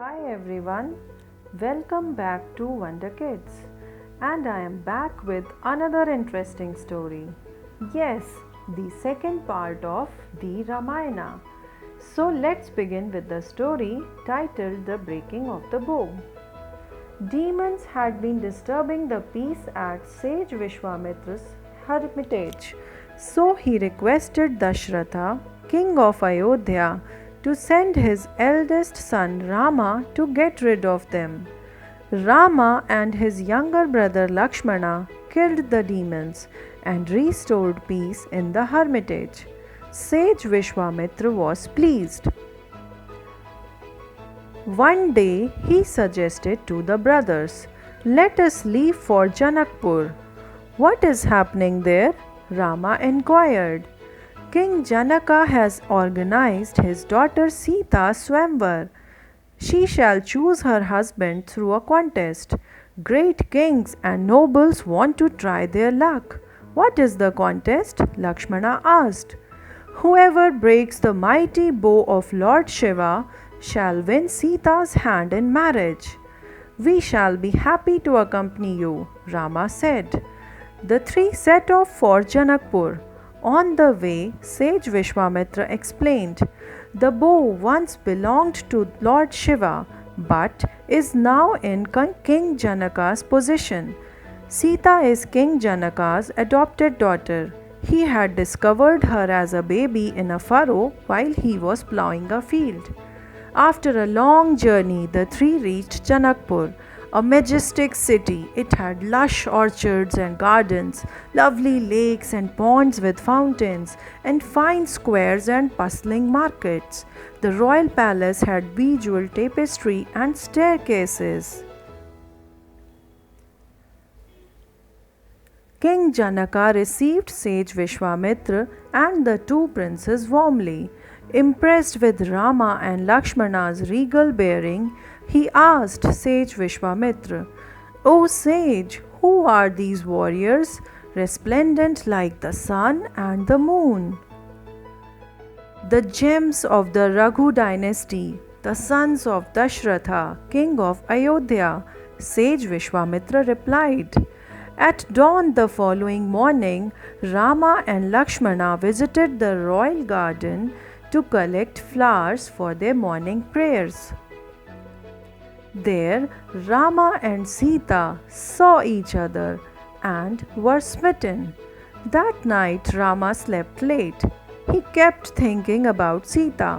Hi everyone, welcome back to Wonder Kids, and I am back with another interesting story. Yes, the second part of the Ramayana. So let's begin with the story titled The Breaking of the Bow. Demons had been disturbing the peace at sage Vishwamitra's hermitage, so he requested Dashratha, king of Ayodhya, to send his eldest son Rama to get rid of them. Rama and his younger brother Lakshmana killed the demons and restored peace in the hermitage. Sage Vishwamitra was pleased. One day he suggested to the brothers, "Let us leave for Janakpur." "What is happening there?" Rama inquired. "King Janaka has organized his daughter Sita Swamvar. She shall choose her husband through a contest. Great kings and nobles want to try their luck." "What is the contest?" Lakshmana asked. "Whoever breaks the mighty bow of Lord Shiva shall win Sita's hand in marriage." "We shall be happy to accompany you," Rama said. The three set off for Janakpur. On the way, sage Vishwamitra explained, "The bow once belonged to Lord Shiva, but is now in King Janaka's possession. Sita is King Janaka's adopted daughter. He had discovered her as a baby in a furrow while he was plowing a field." After a long journey, the three reached Janakpur, a majestic city. It had lush orchards and gardens, lovely lakes and ponds with fountains, and fine squares and bustling markets. The royal palace had bejeweled tapestry and staircases. King Janaka received sage Vishwamitra and the two princes warmly. Impressed with Rama and Lakshmana's regal bearing, he asked sage Vishwamitra, "O sage, who are these warriors, resplendent like the sun and the moon?" "The gems of the Raghu dynasty, the sons of Dashratha, king of Ayodhya," sage Vishwamitra replied. At dawn the following morning, Rama and Lakshmana visited the royal garden to collect flowers for their morning prayers. There, Rama and Sita saw each other and were smitten. That night, Rama slept late. He kept thinking about Sita.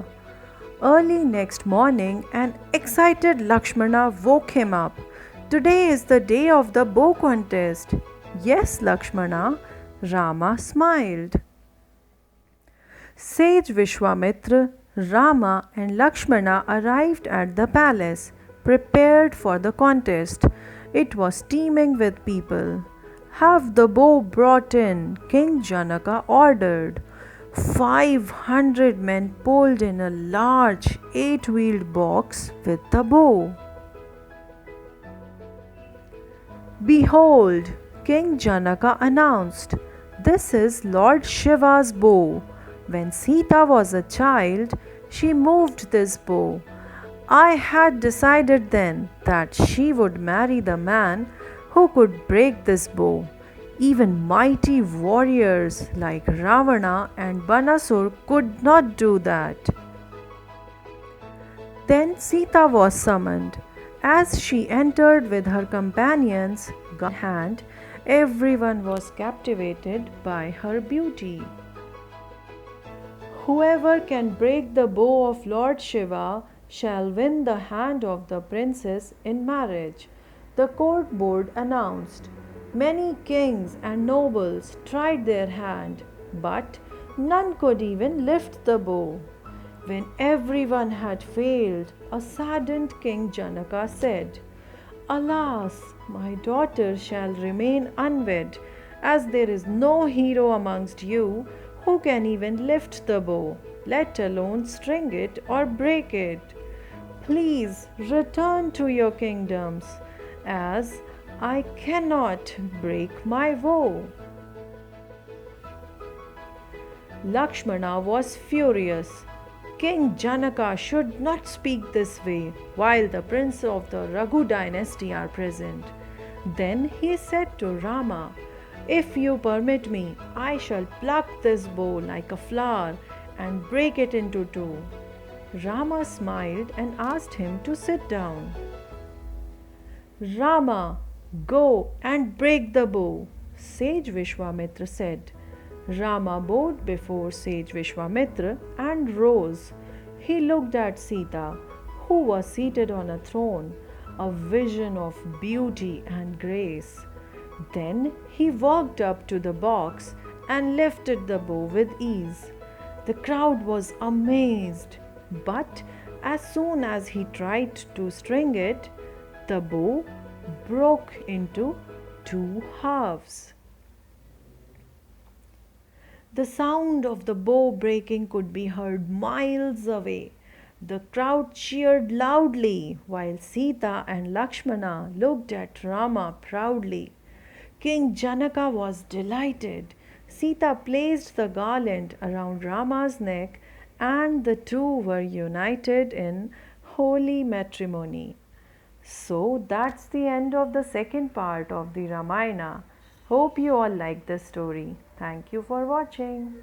Early next morning, an excited Lakshmana woke him up. "Today is the day of the bow contest." "Yes, Lakshmana," Rama smiled. Sage Vishwamitra, Rama, and Lakshmana arrived at the palace, prepared for the contest. It was teeming with people. "Have the bow brought in," King Janaka ordered. 500 men pulled in a large 8-wheeled box with the bow. "Behold," King Janaka announced, "this is Lord Shiva's bow. When Sita was a child, she moved this bow. I had decided then that she would marry the man who could break this bow. Even mighty warriors like Ravana and Banasur could not do that." Then Sita was summoned. As she entered with her companions in hand, everyone was captivated by her beauty. "Whoever can break the bow of Lord Shiva shall win the hand of the princess in marriage," the court board announced. Many kings and nobles tried their hand, but none could even lift the bow. When everyone had failed, a saddened King Janaka said, "Alas, my daughter shall remain unwed, as there is no hero amongst you who can even lift the bow, let alone string it or break it. Please return to your kingdoms, as I cannot break my bow." Lakshmana was furious. King Janaka should not speak this way while the prince of the Raghu dynasty are present. Then he said to Rama, "If you permit me, I shall pluck this bow like a flower and break it into two." Rama smiled and asked him to sit down. "Rama, go and break the bow," Sage Vishwamitra said. Rama bowed before Sage Vishwamitra and rose. He looked at Sita, who was seated on a throne, a vision of beauty and grace. Then he walked up to the box and lifted the bow with ease. The crowd was amazed, but as soon as he tried to string it, the bow broke into two halves. The sound of the bow breaking could be heard miles away. The crowd cheered loudly while Sita and Lakshmana looked at Rama proudly. King Janaka was delighted. Sita placed the garland around Rama's neck and the two were united in holy matrimony. So that's the end of the second part of the Ramayana. Hope you all like this story. Thank you for watching.